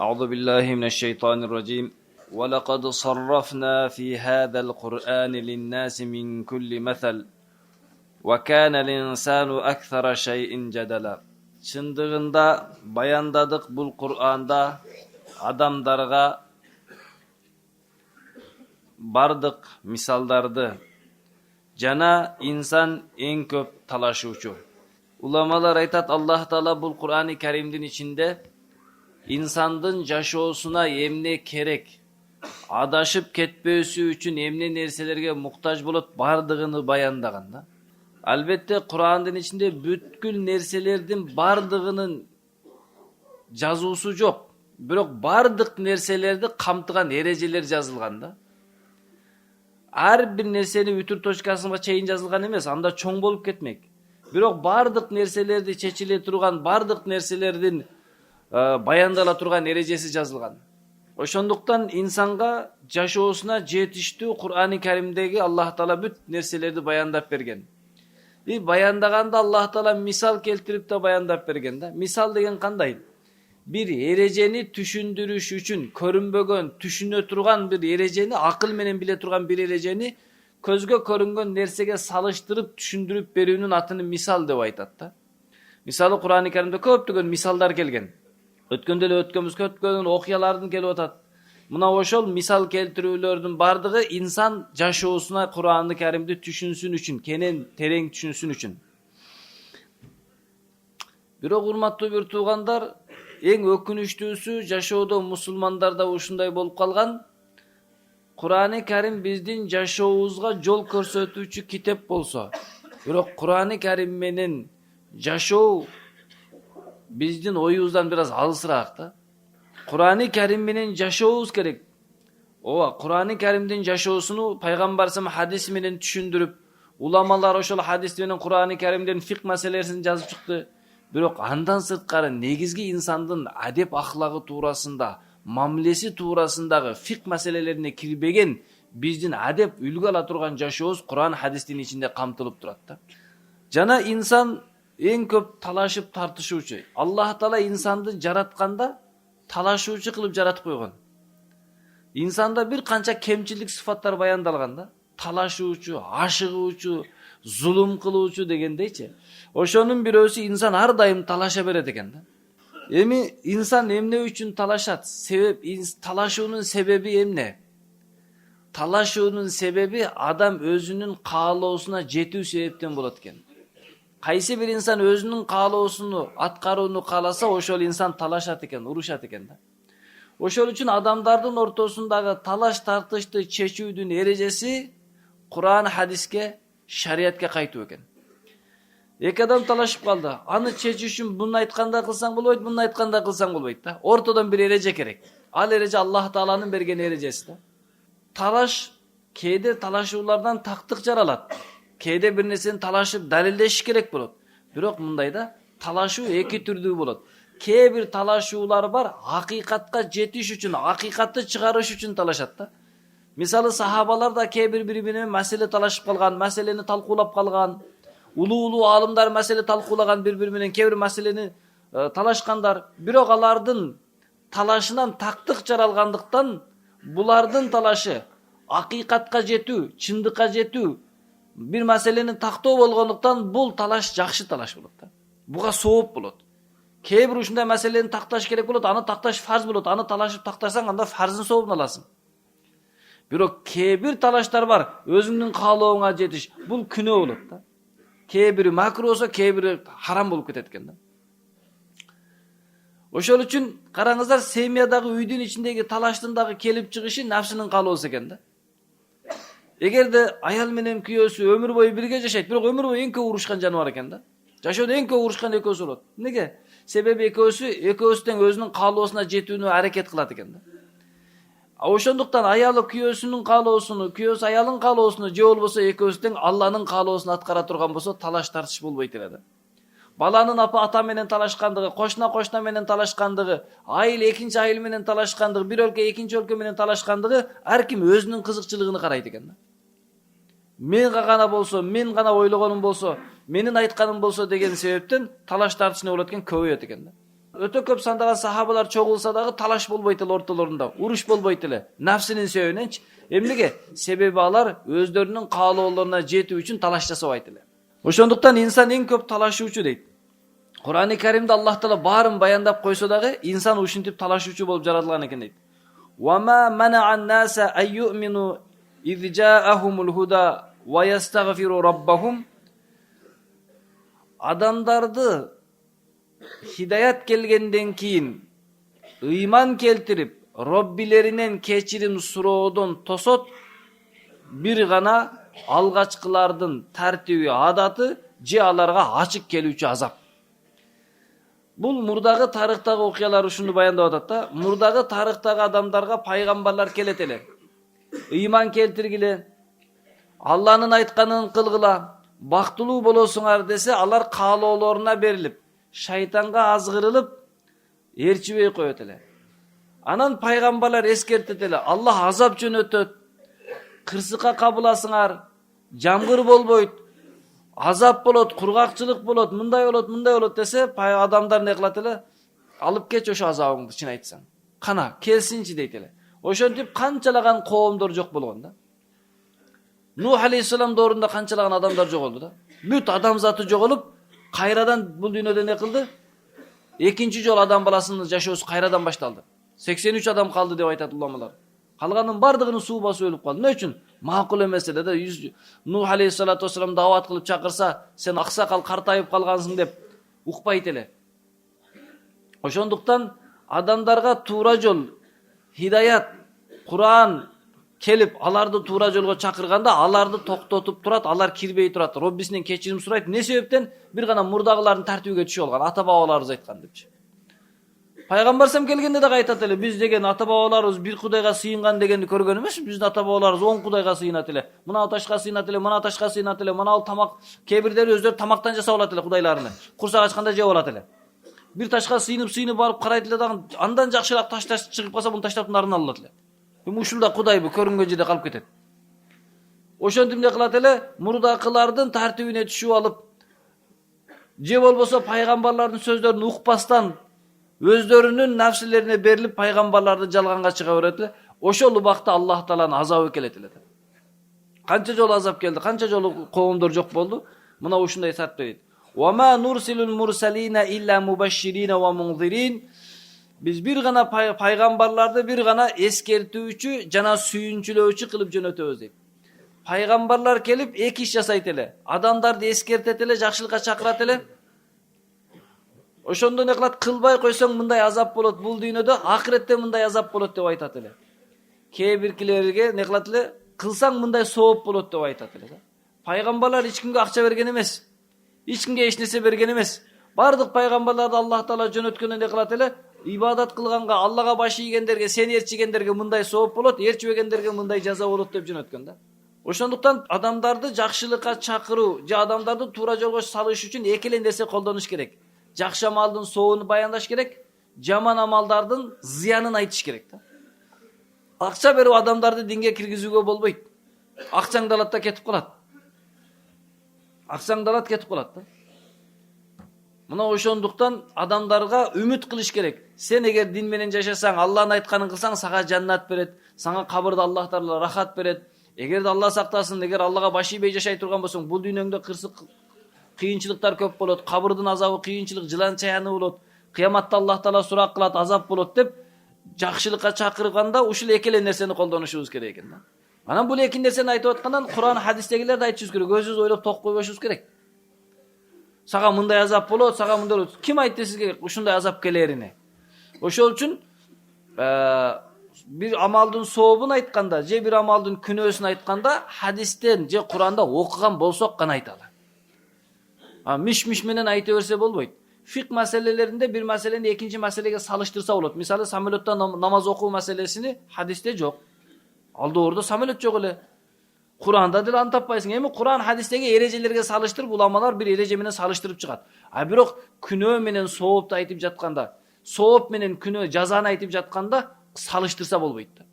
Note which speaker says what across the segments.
Speaker 1: أعوذ بالله من الشيطان الرجيم ولقد صرفنا في هذا القرآن للناس من كل مثل وكان الإنسان أكثر شيء جدلا. Шындығында баяндадық бұл Құр'анда адамдарға бардық мисалдарды. Жана инсан ең көп талашуучу. Уламалар айтат, Аллах Таала бұл Құр'ан-ы Каримдин içinde İnsandın жашоосуна эмне керек, адашып кетпөөсү үчүн эмне нерселерге муктаж болот бардыгын баяндаган да. Албетте Кур'андын ичинде бүткүл нерселердин бардыгынын жазуусу жок. Бирок бардык нерселерди камтыган эрежелер жазылган да. Ар бир нерсени бүтүр точкасына чейин жазылган эмес, анда чоң болуп кетмек. Бирок бардык нерселерди чечиле турган, бардык нерселердин баяндала турган эрежеси жазылган. Ошондуктан инсанга жашоосуна жетиштүү Кур'ан-ы Каримдеги Аллах Таала бүт нерселерди баяндап берген. И баяндаганда Аллах Таала мисал келтирип да баяндап берген да. Мисал деген кандай? Bir erejeni түшүндүрүш үчүн көрүнбөгөн, түшүнө турган bir erejeni, акыл менен биле турган bir erejeni көзгө көрүнгөн нерсеге салыштырып түшүндүрүп берүүнүн атын мисал деп айтат да. Мисалы Кур'ан-ы Каримде көптөгөн мисалдар келген. Өткөндө эле көптөгөн окуялардын келип атат. Мына ошол мисал келтирүүлөрдүн бардыгы инсан жашоосуна Кур'ан-ы Каримди түшүнсүн үчүн, кенен терең түшүнсүн үчүн. Бирок урматтуу бир туугандар, эң өкүнүчтүүсү жашоодо мусулмандарда ушундай болуп калган. Кур'ан-ы Карим биздин жашообузга жол көрсөтүүчү китеп болсо, бирок Кур'ан-ы Карим менен жашоо биздин оюбуздан бир аз алысыраак да. Кур'ан-ы Карим менен жашообуз керек. Ооба, Кур'ан-ы Каримдин жашоосуну пайгамбарым хадис менен түшүндүрүп, уламалар ошол хадис менен Кур'ан-ы Каримдин фик маселесин жазып чыкты. Бирок андан сырткары негизги инсандын адеп ахлагы туурасында, мамилеси туурасындагы фик маселелерине кирбеген биздин адеп үлгү ала турган жашообуз Кур'ан хадистин ичинде камтылып турат да. Жана инсан эң көп талашып тартышуучу. Аллах Таала инсанды жаратканда талашуучу кылып жаратып койгон. Инсанда бир канча кемчилик сыфаттар баяндалган да. Талашуучу, ашыгуучу, зулум кылуучу дегендейчи. Ошонун бирөөсү инсан ар дайым талаша берет экен да. Эми инсан эмне үчүн талашат? Себеп талашуунун себеби эмне? Талашуунун себеби адам өзүнүн каалоосуна жетүү себептен болот экен. Кайсы бир инсан өзүнүн каалоосуну аткарууну кааласа, ошол инсан талашат экен, урушат экен да. Ошол үчүн адамдардын ортосундагы талаш тартышты чечүүдүн эрежеси Кур'ан хадиске, шариатка кайтуу экен. Эки адам талашып калды. Аны чечүү үчүн муну айтканда кылсаң болбойт, муну айтканда кылсаң болбойт да. Ортодон бир эреже керек. Ал эреже Аллах Тааланын берген эрежеси да. Талаш кээде талашуулардан тактык жаралат. Кээде бир нерсени талашып далилдеш керек болот. Бирок мындайда талашуу эки түрдүү болот. Кээ бир талашуулар бар, акыйкатка жетиш үчүн, акыйкатты чыгарыш үчүн талашат да. Мисалы сахабалар да кээ бир бири менен маселе талашып калган, маселени талкуулап калган. Улуу алымдар маселе талкуулаган бири менен кээ бир маселени талашкандар. Бирок алардын талашынан тактык жаралгандыктан булардын талашы акыйкатка жетүү, чындыкка жетүү, bir маселени тактоо болгондуктан бул талаш жакшы талаш болот да. Буга сооп болот. Кээ бир ушундай маселени такташ керек болот, аны такташ фарз болот. Аны талашып тактасаң, анда фарздын сообун аласың. Бирок кээ бир талаштар бар, өзүңдүн каалооңа жетиш, бул күнөө болот да. Кээ бири макруh болсо, кээ бири харам болуп кетет экен да. Ошол үчүн караңыздар, семьядагы үйдүн ичиндеги талаштын дагы келип чыгышы нафсынын каалоосу экен да. Эгерде аял менен күйөөсү өмүр бою бирге жашайт, бирок өмүр бою эң көп урушкан жаныбар экен да. Жашоодо эң көп урушкан экөөсү болот. Неге? Себеби экөөсү тең өзүнүн каалоосуна жетүүнү аракет кылат экен да. Ошондуктан аялы күйөөсүнүн каалоосуну, күйөөсү аялын каалоосуну, же болбосо экөөсү тең Алланын каалоосун аткара турган болсо, талаш тартыш болбойт эле да. Баланын ата менен талашкандыгы, кошна менен талашкандыгы, айыл экинчи айыл менен талашкандыгы, бир өлкө экинчи өлкө менен талашкандыгы ар ким өзүнүн кызыкчылыгына карайт экен да. Мен гана болсо, мен гана ойлогонум болсо, менин айтканым болсо деген себептен талаш тартыш не болот экен, көбөйөт экен да. Өтө көп сандаган сахабалар чогулса дагы талаш болбойт эле ортолорунда, уруш болбойт эле. Нафсинин себебиненчи. Эмнеге? Себеби алар өздөрүнүн каалоолоруна жетүү үчүн талаш жасабайт эле. Ошондуктан инсан эң көп талашуучу дейт. Кур'ан-ы Каримде Аллах Таала баарын баяндап койсо дагы инсан ушинтип талашуучу болуп жаралган экен дейт. وَمَا مَنَعَ النَّاسَ أَن يُؤْمِنُوا إِذْ جَاءَهُمُ الْهُدَى وَيَسْتَغْفِرُوا رَبَّهُمْ. Адамдарды хидаят келгенден кийин ыйман келтирип, Роббилеринен кечирим суроодон тосот бир гана алгачкылардын тартиби, адаты же аларга ачык келүүчү азап. Бул мурдагы тарыхтагы окуялар ушуну баяндап атат да. Мурдагы тарыхтагы адамдарга пайгамбарлар келет эле. Ыйман келтиргиле, Алланын айтканын кылгыла, бактылуу болосуңар десе, алар каалоолоруна берилип, шайтанга азгырылып, ээрчибей коет эле. Анан пайгамбарлар эскертет эле, Аллах азап жөнөтөт, кырсыкка кабыласыңар, жамгыр болбойт, азап болот, кургакчылык болот, мындай болот десе, адамдар не кылат эле? Алып кеч ошо азабыңды чын айтсаң. Кана, келсинчи дейт эле. Ошентип канчалаган коомдор жок болгон да. Нух алейхиссалам доорунда канчалаган адамдар жоголду да. Бүт адамзаты жоголуп, кайрадан бул дүйнөдө не кылды? Экинчи жолу адам баласынын жашоосу кайрадан башталды. 83 адам калды деп айтат уламалар. Калганын бардыгынын суу басып өлүп калды. Эмне үчүн? Макул эмес эле да. Нух алейхиссалату вассалам даават кылып чакырса, сен аксакал картайып калгансың деп укпайт эле. Ошондуктан адамдарга туура жол, хидаят, Кур'ан келип, аларды туура жолго чакырганда, аларды токтотуп турат, алар кирбей турат. Роббисинен кечирим сурайт. Не себептен? Бир гана мурдагылардын тартибиге түшүп алган, ата бабаларыбыз айткан депчи. Пайгамбар сам келгенде да айтат эле, биз деген ата бабаларыбыз бир кудайга сыйынган дегенди көргөн эмес, биздин ата бабаларыбыз 10 кудайга сыйынат эле. Мына ташка сыйынат эле, мына ташка сыйынат эле, мына тамак, кээ бирлери өздөрү тамактан жасап алат эле кудайларыны. Курсак ачканда жеп алат эле. Бир ташка сыйынып барып карайт эле дагы, андан жакшыраак таш чыгып калса, муну таштап нарын алат эле. Ушунда кудайбы көрүнгөн жерде калып кетет. Ошентип эмне кылат эле? Мурдакылардын тартибине түшүп алып, же болбосо пайгамбарлардын сөздөрүн укпастан өздөрүнүн нафсилерине берилип пайгамбарларды жалганга чыга берет эле. Ошол убакта Аллах Тааланын азабы келет эле. Канча жолу азап келди, канча жолу коомдор жок болду. Мына ушундай сарт дейт. Ва ма нурсилул мурсалина илля мубашширина ва мунзирин. Biz bir gana paygambarlarda bir gana eskertүүчү жана сүйүнчүлөөчү кылып жөнөтөбүз дейт. Пайгамбарлар келип эки иш жасайт эле. Адамдарды эскертет эле, жакшылыкка чакырат эле. Ошондо не кылат? Кылбай койсоң мындай азап болот, бул дүйнөдө, акыретте мындай азап болот деп айтат эле. Кээ биркилерге не кылат эле? Кылсаң мындай сооп болот деп айтат эле. Пайгамбарлар эч кимге акча берген эмес. Эч кимге эч нерсе берген эмес. Бардык пайгамбарларды Аллах Таала жөнөткөндө не кылат эле? Ибадат кылганга, Аллага баш ийгендерге, сени ээрчигендерге мындай сооп болот, ээрчибегендерге мындай жаза болот деп жөнөткөн да. Ошондуктан адамдарды жакшылыкка чакыруу, же адамдарды туура жолго салыш үчүн эки эле нерсе колдонуш керек. Жакшы амалдын соонун баяндаш керек, жаман амалдардын зыянын айтыш керек да. Акча берип адамдарды динге киргизүүгө болбойт. Акчаңды алат да кетип калат. Акчаңды алат кетип калат да. Мына ошондуктан адамдарга үмүт кылыш керек. Сен эгер дин менен жашасаң, Алланын айтканын кылсаң, сага жаннат берет, сага кабырда Аллах Таала рахат берет. Эгерде Алла сактасын, эгер Аллага баш ийбей жашай турган болсоң, бул дүйнөңдө кырсык кыйынчылыктар көп болот, кабырдын азабы кыйынчылык, жылан чаяны болот, кыяматта Аллах Таала сурак кылат, азап болот деп жакшылыкка чакырганда ушул эки эле нерсени колдонушубуз керек экен да. Анан бул эки нерсени айтып аткандан Кур'ан, хадистегилерди айтышыбыз керек, өзүбүз ойлоп ток койбошубуз керек. Сага мындай азап болот, сага мындай болот. Ким айтты сизге ушундай азап келерине? Ошол үчүн бир амалдын сообун айтканда, же бир амалдын күнөөсүн айтканда, хадистен же Кур'анда окуган болсок гана айта алат. Миш менен айта берсе болбойт. Фик маселелеринде бир маселени экинчи маселеге салыштырса болот. Мисалы, самолетто намаз окуу маселесини хадисте жок. Ал доордо самолет жок эле. Кур'анда деле аны таппайсың. Эми Кур'ан, хадистеги эрежелерге салыштырып, уламалар бир эреже менен салыштырып чыгат. Бирок күнөө менен соопты айтып жатканда, сооп менен күнөө жазаны айтып жатканда салыштырса болбойт да.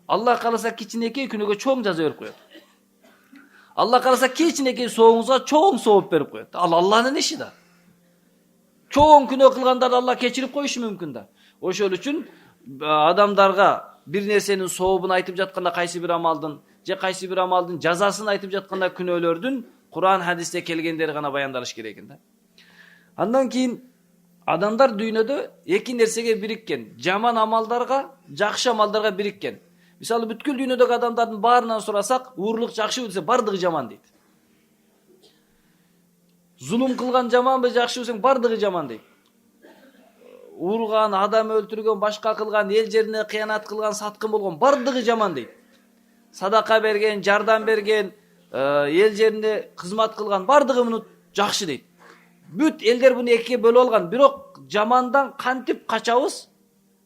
Speaker 1: Алла кааласа кичинекей күнөөгө чоң жаза берип коет. Алла кааласа кичинекей соогуңузга чоң сооп берип коет. Ал Алланын иши да. Çoğun күнөө кылгандарды Алла кечирип коюшу мүмкүн да. Ошол үчүн адамдарга бир нерсенин сообун айтып жатканда кайсы бир амалдын же кайсы бир амалдын жазасын айтып жатканда күнөөлөрдүн Кур'ан хадисте келгендери гана баяндалыш керек экен да. Андан кийин адамдар дүйнөдө эки нерсеге бириккен. Жаман амалдарга, жакшы амалдарга бириккен. Мисалы бүткүл дүйнөдөгү адамдардын баарынан сурасак, уурлук жакшыбы десе бардыгы жаман дейт. Зулум кылган жаманбы, жакшы десең бардыгы жаман дейт. Урган, адам өлтүргөн, башка кылган, эл жерине кыянат кылган, саткын болгон бардыгы жаман дейт. Садака берген, жардам берген, эл жерине кызмат кылган бардыгы муну жакшы дейт. Бүт элдер буну экиге бөлүп алган. Бирок жамандан кантип качабыз,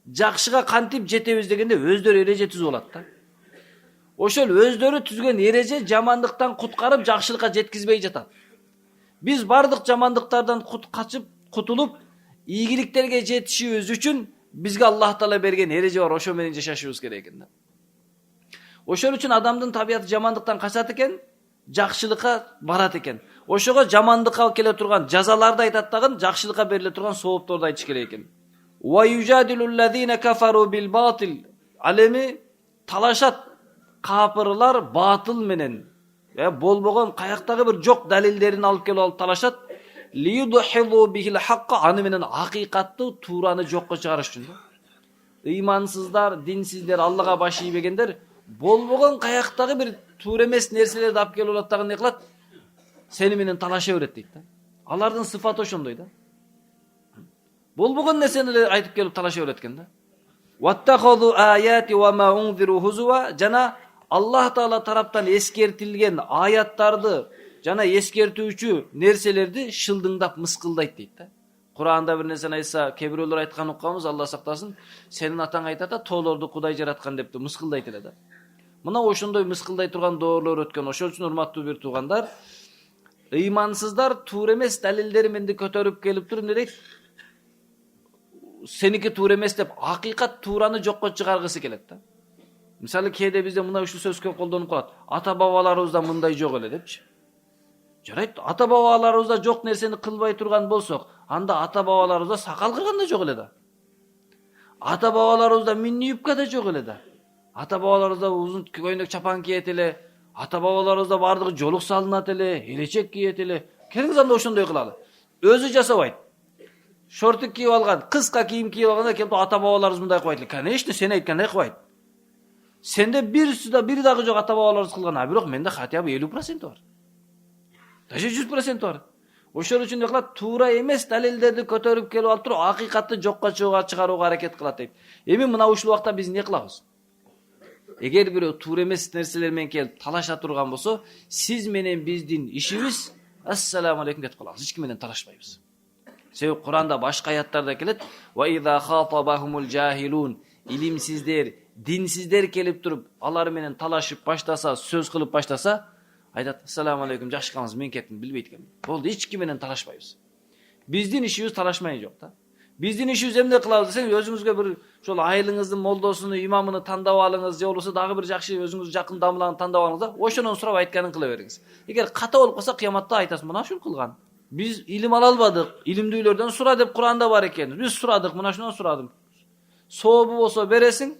Speaker 1: жакшыга кантип жетебиз дегенде өздөрү эреже түзүп алат да. Ошол өздөрү түзгөн эреже жамандыктан куткарып, жакшылыкка жеткизбей жатат. Биз бардык жамандыктардан качып, кутулуп, ийгиликтерге жетишибиз үчүн бизге Аллах Таала берген эреже бар, ошо менен жашашыбыз керек экен да. Ошол үчүн адамдын табияты жамандыктан качат экен, жакшылыкка барат экен. Ошого жамандыкка келе турган жазаларды айтат дагы, жакшылыкка бериле турган соопторду айтыш керек экен. Ва южадилуллазина кафару бил батил. Алеми талашат капырлар батыл менен. Болбогон каяктагы бир жок далилдерин алып келип алып талашат. Лиюдхилу бихил хакка, аны менен акыйкатты, туураны жокко чыгарыш үчүн. Ыймансыздар, динсиздер, Аллага баш ийбегендер болбогон каяктагы бир туура эмес нерселерди алып келип алат дагы не кылат? Сени менен талаша берет дейт да. Алардын сыфаты ошондой да. Болбогон нерсени айтып келип талаша берет экен да. Ваттахазу аяти ва ма унзиру хузуа, жана Аллах Таала тараптан эскертилген аяттарды жана эскертүүчү нерселерди шылдыңдап мыскылдайт дейт да. Куранда бир нерсени айтса, кээ бирөөлөр айткан укканбыз, Алла сактасын, сенин атаң айтат да, тоолорду Кудай жараткан деп мыскылдайт эле да. Мына ошондой мыскылдай турган доорлор өткөн. Ошол үчүн урматтуу бир туугандар, ыймансыздар туура эмес далилдери менди көтөрүп келип туруп не дейт? Сеники туура эмес деп акыйкат туураны жокко чыгаргысы келет да. Мисалы кээде бизде мына ушул сөзгө колдонуп калат. Ата бабаларыбызда мындай жок эле депчи. Жарайт, ата бабаларыбызда жок нерсени кылбай турган болсок, анда ата бабаларыбызда сакал кырган да жок эле да. Ата бабаларыбызда минни юбка да жок эле да. Ата бабаларыбызда узун көйнөк чапан кийет эле. Ата бабаларыбызда бардыгы жолук салынат эле, элечек кийет эле. Келиңиз анда ошондой кылалы. Өзү жасабайт. Шортук кийип алган, кыска кийим кийип алганда келип ата бабаларыбыз мындай кылбайт эле. Конечно, сен айткандай кылбайт. Сенде бири дагы жок ата бабаларыбыз кылган, а бирок менде хотя бы 50% бар. Даже 100% бар. Ошол үчүн кылат, туура эмес далилдерди көтөрүп келип алып туруп, акыйкатты жокко чыгарууга аракет кылат дейт. Эми мына ушул убакта биз не кылабыз? Эгер бирөө туура эмес нерселер менен келип талаша турган болсо, сиз менен биздин ишибиз ассаламу алейкум деп калабыз. Эч ким менен талашпайбыз. Себеби Куранда башка аяттарда келет: "Ва иза хатабахумул жахилун", илимсиздер, динсиздер келип туруп, алар менен талашып баштаса, сөз кылып баштаса, айтат: "Ассаламу алейкум, жакшы калыңыз, мен кеттим, билбейт экенмин." Болду, эч ким менен талашпайбыз. Биздин ишибиз талашмай жок да. Биздин ишибиз эмне кылабыз десең, өзүңүзгө бир ошол айылыңыздын молдосуну, имамыны тандап алыңыз, же болбосо дагы бир жакшы өзүңүз жакын дамыланы тандап алыңыз да, ошонун сурап айтканын кыла бериңиз. Эгер ката болуп калса, кыяматта айтасыз: "Мына ушул кылган. Биз илим ала албадык, илимдүүлөрдөн сура" деп Куранда бар экен. Биз сурадык, мына шундан сурадым. Сообу болсо бересиң,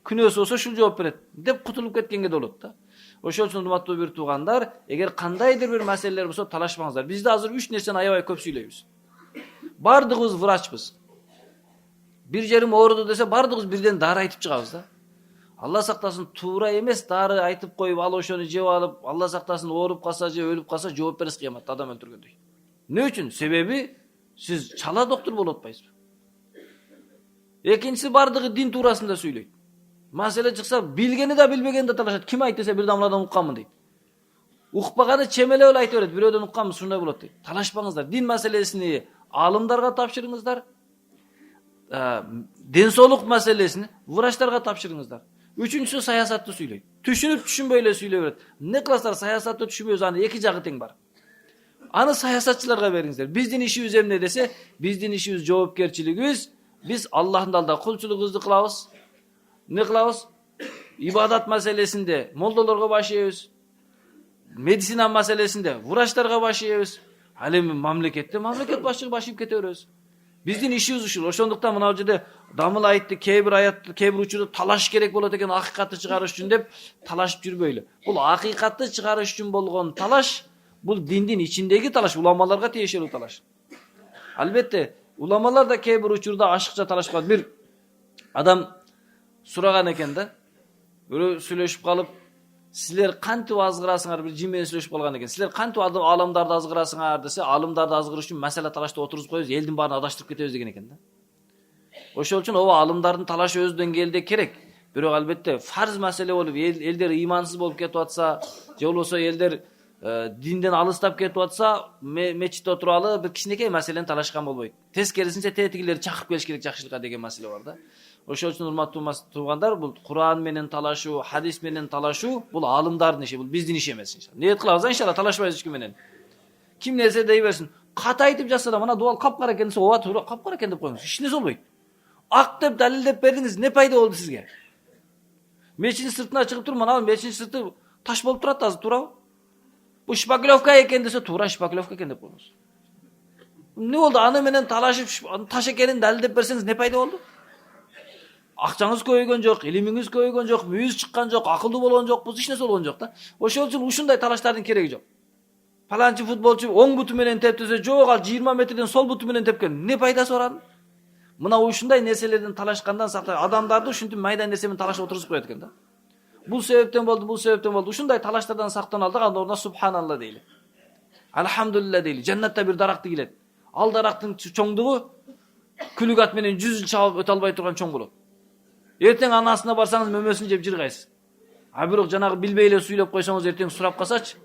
Speaker 1: күнөөсү болсо ушул жооп берет деп кутулуп кеткенге да болот да. Ошол үчүн урматтуу бир туугандар, эгер кандайдыр бир маселелер болсо талашпаңыздар. Бизде азыр 3 нерсени аябай көп сүйлөйбүз. Бардыгыбыз врачпыз. Бир жерим ооруду десе, бардыгыбыз бирден дары айтып чыгабыз да. Алла сактасын, туура эмес дары айтып коюп, ал ошону жеп алып, Алла сактасын, ооруп калса же өлүп калса, жооп бересиз кыяматта адам өлтүргөндөй. Не үчүн? Себеби сиз чала доктор болуп атпайсызбы? Экинчиси, бардыгы дин туурасында сүйлөйт. Маселе чыкса, билгени да билбегени да талашат. Ким айт десе, бир дамладан укканмын дейт. Укпаганы чемелеп эле айтып берет. Бирөөдөн укканбыз, шундай болот дейт. Талашпаңыздар. Дин маселесини алымдарга тапшырыңыздар. Ден соолук маселесини врачтарга тапшырыңыздар. Үчүнчүсү, саясатты сүйлөйт. Түшүнүп түшүнбөй эле сүйлөй берет. Не кыласыздар, саясатты түшүнбөйсүз, аны эки жагы тең бар. Аны саясатчыларга бериңиздер. Биздин ишибиз эмне десе, биздин ишибиз жоопкерчилигибиз, биз Аллахтын алдында кулчулугубузду кылабыз. Не кылабыз? Ибадат маселесинде молдолорго баш ийебиз. Медицина маселесинде врачтарга баш ийебиз. Ал эми мамлекет башчыгы баш ийип кете беребиз. Биздин ишибиз ушул. Ошондуктан мына жерде Дамыл айтты, кээ бир аят, кээ бир учурда талаш керек болот экен акыйкатты чыгарыш үчүн деп талашып жүрбөйлү. Бул акыйкатты чыгарыш үчүн болгон талаш, бул диндин ичиндеги талаш, уламаларга тиешелүү талаш. Албетте, уламалар да кээ бир учурда ашыкча талашып калат. Бир адам сураган экен да, бирөө сүйлөшүп калып, силер кантип азгырасыңар, бир жин менен сүйлөшүп калган экен. Силер кантип аламдарды азгырасыңар десе, алымдарды азгырыш үчүн маселе талашты отургузуп коебуз, элдин баарын адаштырып кетебиз деген экен да. Ошол үчүн ооба алымдардын талашы өз деңгээлде керек. Бирок албетте фарз маселе болуп, элдер ыймансыз болуп кетип атса, же болбосо элдер динден алыстап кетип атса, мечитте отуралы бир кичинекей маселени талашкан болбойт. Тескерисинче тетигилерди чакырып келиш керек жакшылыкка деген маселе бар да. Ошол үчүн урматтуу туугандар, бул Куран менен талашуу, хадис менен талашуу бул алымдардын иши, бул биздин иш эмес иншалла. Ниет кылабыз иншалла, талашпайбыз эч ким менен. Ким нерсе дей берсин. Ката айтып жатса да, мына дуал капкара экен десе, ооба туура капкара экен деп коюңуз. Эч нерсе болбойт. Ак деп далилдеп бердиңиз, не пайда болду сизге? Мечиттин сыртына чыгып туруп, мына мечиттин сырты таш болуп турат азыр, туурабы? Бул шпаклевка экен десе, туура шпаклевка экен деп коюңуз. Не болду? Аны менен талашып, таш экенин далилдеп берсеңиз, не пайда болду? Акчаңыз көбөйгөн жок, илимиңиз көбөйгөн жок, мүйүз чыккан жок, акылдуу болгон жокпуз, эч нерсе болгон жок да. Ошол үчүн ушундай талаштардын кереги жок. Паланчы футболчу оң буту менен тептесе, жок ал 20 метрден сол буту менен тепкен. Не пайдасы бар анын? Мына ушундай нерселерден талашкандан сактай, адамдарды ушинтип майда нерсе менен талашып отургузуп коет экен да. Бул себептен болду, бул себептен болду. Ушундай талаштардан сактаналды, анда ордуна субханалла дейли. Алхамдулилла дейли. Жаннатта бир даракты келет. Ал дарактын чоңдугу күлүк ат менен 100 жыл чабып өтө албай турган чоң болот. Эртең анасына барсаңыз мөмөсүн жеп жыргайсыз. А бирок жанагы билбей эле сүйлөп койсоңуз эртең сурап калсачы,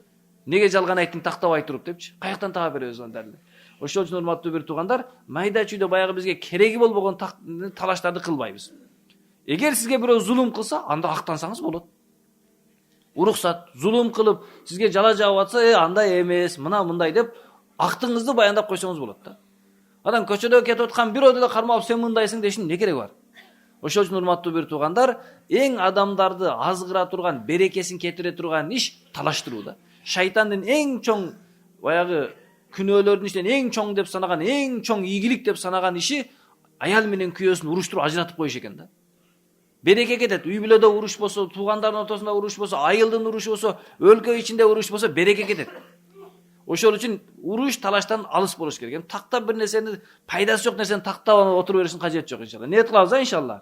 Speaker 1: неге жалган айттың тактабай туруп депчи. Каяктан таба беребиз аны дәлелдеп. Ошол үчүн урматтуу бир туугандар, майда чүйдө баягы бизге кереги болбогон талаштарды кылбайбыз. Эгер сизге бирөө зулум кылса, анда актансаңыз болот. Уруксат, зулум кылып, сизге жала жаап атса, андай эмес, мына мындай деп актыңызды баяндап койсоңуз болот да. Адам көчөдө кетип аткан бирөөдө эле кармап, сен мындайсың дешин не кереги бар? Ошол үчүн урматтуу бир туугандар, эң адамдарды азгыра турган, берекесин кетире турган иш талаштыруу да. Шайтандын эң чоң баягы күнөөлөрдүн ичинен эң чоң деп санаган, эң чоң ийгилик деп санаган иши аял менен күйөөсүн уруштуруп ажыратып коюш экен да. Береке кетет. Үй бүлөдө уруш болсо, туугандардын ортосунда уруш болсо, айылдын урушу болсо, өлкө ичинде уруш болсо, береке кетет. Ошол үчүн уруш талаштан алыс болуш керек. Тактап бир нерсени, пайдасы жок нерсени тактап отура беришин кажети жок иншалла. Ниет кылабыз иншалла.